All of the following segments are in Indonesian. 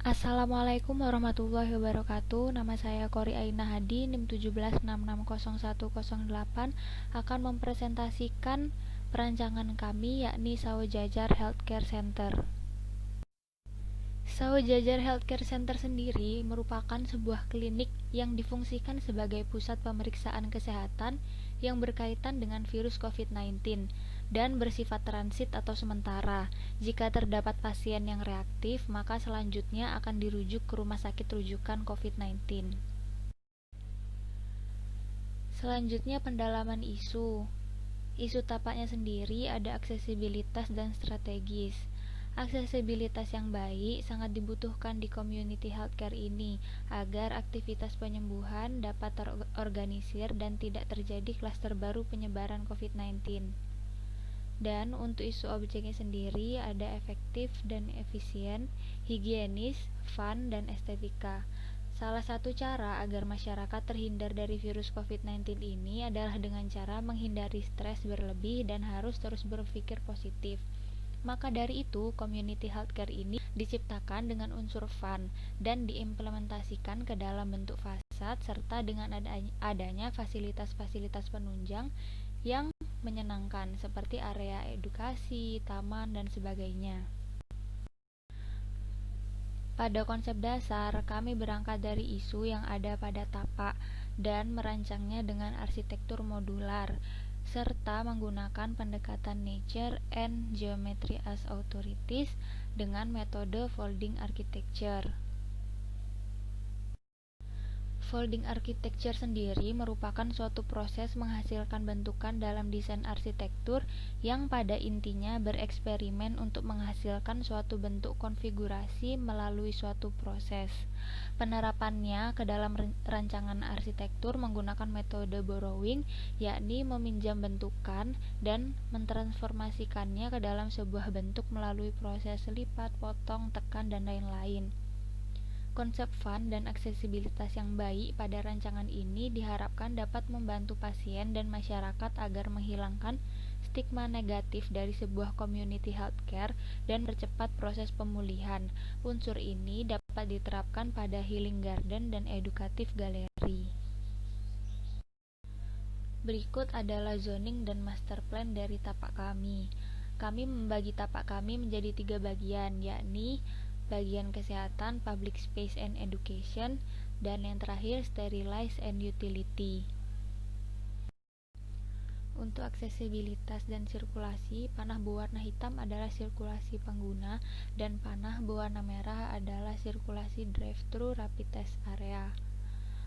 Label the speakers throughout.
Speaker 1: Assalamualaikum warahmatullahi wabarakatuh. Nama saya Kori Aina Hadi, NIM 17660108 akan mempresentasikan perancangan kami yakni Sawojajar Healthcare Center. Sawojajar Healthcare Center sendiri merupakan sebuah klinik yang difungsikan sebagai pusat pemeriksaan kesehatan yang berkaitan dengan virus COVID-19 dan bersifat transit atau sementara. Jika terdapat pasien yang reaktif, maka selanjutnya akan dirujuk ke rumah sakit rujukan COVID-19. Selanjutnya pendalaman isu. Isu tapaknya sendiri ada aksesibilitas dan strategis. Aksesibilitas yang baik sangat dibutuhkan di community healthcare ini agar aktivitas penyembuhan dapat terorganisir dan tidak terjadi klaster baru penyebaran COVID-19. Dan untuk isu objeknya sendiri ada efektif dan efisien, higienis, fun, dan estetika. Salah satu cara agar masyarakat terhindar dari virus COVID-19 ini adalah dengan cara menghindari stres berlebih dan harus terus berpikir positif. Maka dari itu, community healthcare ini diciptakan dengan unsur fun dan diimplementasikan ke dalam bentuk fasad serta dengan adanya fasilitas-fasilitas penunjang yang menyenangkan seperti area edukasi, taman, dan sebagainya. Pada konsep dasar, kami berangkat dari isu yang ada pada tapak dan merancangnya dengan arsitektur modular, serta menggunakan pendekatan nature and geometry as authorities dengan metode folding architecture. Folding architecture sendiri merupakan suatu proses menghasilkan bentukan dalam desain arsitektur yang pada intinya bereksperimen untuk menghasilkan suatu bentuk konfigurasi melalui suatu proses. Penerapannya ke dalam rancangan arsitektur menggunakan metode borrowing, yakni meminjam bentukan dan mentransformasikannya ke dalam sebuah bentuk melalui proses lipat, potong, tekan, dan lain-lain. Konsep fun dan aksesibilitas yang baik pada rancangan ini diharapkan dapat membantu pasien dan masyarakat agar menghilangkan stigma negatif dari sebuah community healthcare dan percepat proses pemulihan. Unsur ini dapat diterapkan pada healing garden dan edukatif galeri. Berikut adalah zoning dan master plan dari tapak kami. Kami membagi tapak kami menjadi 3 bagian, yakni bagian kesehatan, public space and education, dan yang terakhir sterilize and utility. Untuk aksesibilitas dan sirkulasi, panah berwarna hitam adalah sirkulasi pengguna dan panah berwarna merah adalah sirkulasi drive-thru rapid test area.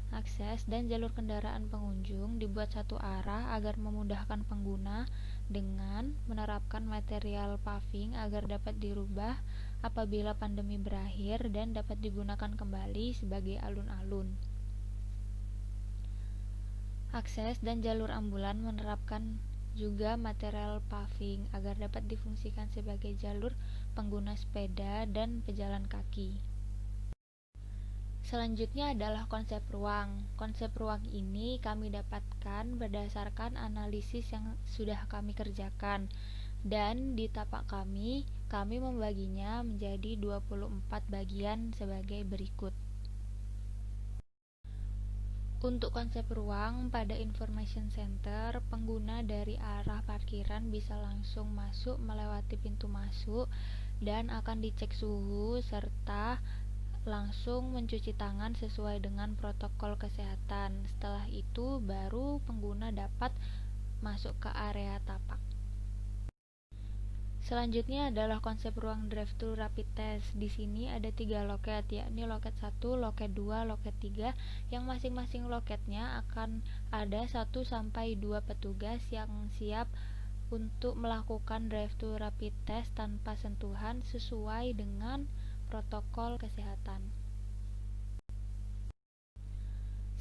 Speaker 1: Akses dan jalur kendaraan pengunjung dibuat satu arah agar memudahkan pengguna dengan menerapkan material paving agar dapat dirubah apabila pandemi berakhir dan dapat digunakan kembali sebagai alun-alun. Akses dan jalur ambulan menerapkan juga material paving agar dapat difungsikan sebagai jalur pengguna sepeda dan pejalan kaki. Selanjutnya adalah konsep ruang. Konsep ruang ini kami dapatkan berdasarkan analisis yang sudah kami kerjakan. Dan di tapak kami membaginya menjadi 24 bagian sebagai berikut. Untuk konsep ruang, pada information center, pengguna dari arah parkiran bisa langsung masuk melewati pintu masuk dan akan dicek suhu serta langsung mencuci tangan sesuai dengan protokol kesehatan. Setelah itu baru pengguna dapat masuk ke area tapak. Selanjutnya adalah konsep ruang drive-thru rapid test. Di sini ada 3 loket, yakni loket 1, loket 2, loket 3, yang masing-masing loketnya akan ada 1 sampai 2 petugas yang siap untuk melakukan drive-thru rapid test tanpa sentuhan sesuai dengan protokol kesehatan.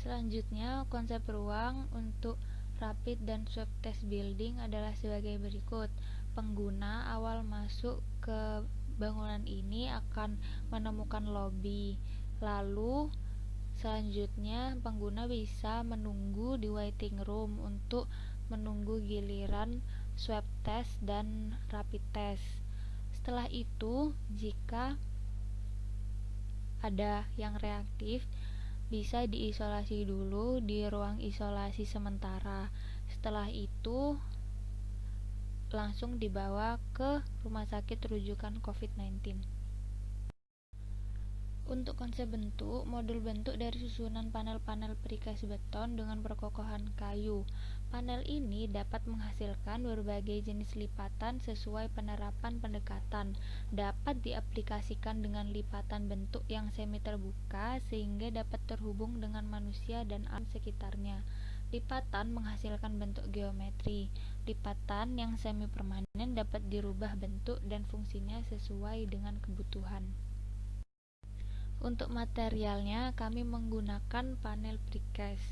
Speaker 1: Selanjutnya, konsep ruang untuk rapid dan swab test building adalah sebagai berikut. Pengguna awal masuk ke bangunan ini akan menemukan lobi. Lalu selanjutnya pengguna bisa menunggu di waiting room untuk menunggu giliran swab test dan rapid test. Setelah itu, jika ada yang reaktif, bisa diisolasi dulu di ruang isolasi sementara. Setelah itu langsung dibawa ke rumah sakit rujukan COVID-19. Untuk konsep bentuk, modul bentuk dari susunan panel-panel precast beton dengan perkokohan kayu. Panel ini dapat menghasilkan berbagai jenis lipatan sesuai penerapan pendekatan. Dapat diaplikasikan dengan lipatan bentuk yang semi terbuka sehingga dapat terhubung dengan manusia dan alam sekitarnya. Lipatan menghasilkan bentuk geometri. Lipatan yang semi permanen dapat dirubah bentuk dan fungsinya sesuai dengan kebutuhan. Untuk materialnya, kami menggunakan panel precast.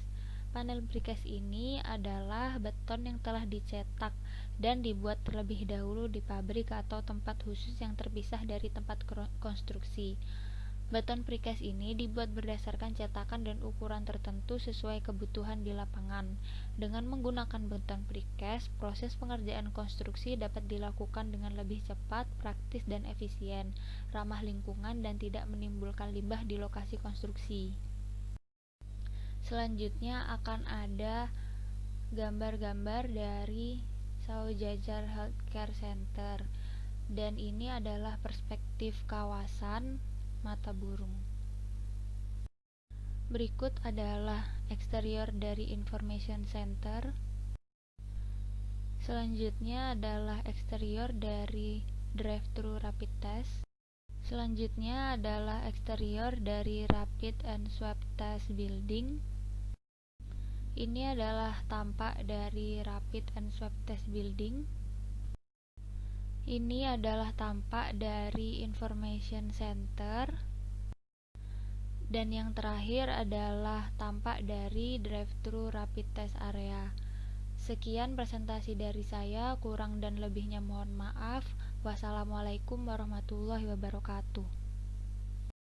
Speaker 1: Panel precast ini adalah beton yang telah dicetak dan dibuat terlebih dahulu di pabrik atau tempat khusus yang terpisah dari tempat konstruksi. Beton precast ini dibuat berdasarkan cetakan dan ukuran tertentu sesuai kebutuhan di lapangan. Dengan menggunakan beton precast, proses pengerjaan konstruksi dapat dilakukan dengan lebih cepat, praktis, dan efisien, ramah lingkungan, dan tidak menimbulkan limbah di lokasi konstruksi. Selanjutnya akan ada gambar-gambar dari Saujajar Healthcare Center, dan ini adalah perspektif kawasan mata burung. Berikut adalah eksterior dari Information Center. Selanjutnya adalah eksterior dari drive-thru rapid test. Selanjutnya adalah eksterior dari Rapid and Swab Test Building. Ini adalah tampak dari Rapid and Swab Test Building. Ini adalah tampak dari Information Center. Dan yang terakhir adalah tampak dari drive-thru rapid test area. Sekian presentasi dari saya, kurang dan lebihnya mohon maaf. Wassalamualaikum warahmatullahi wabarakatuh.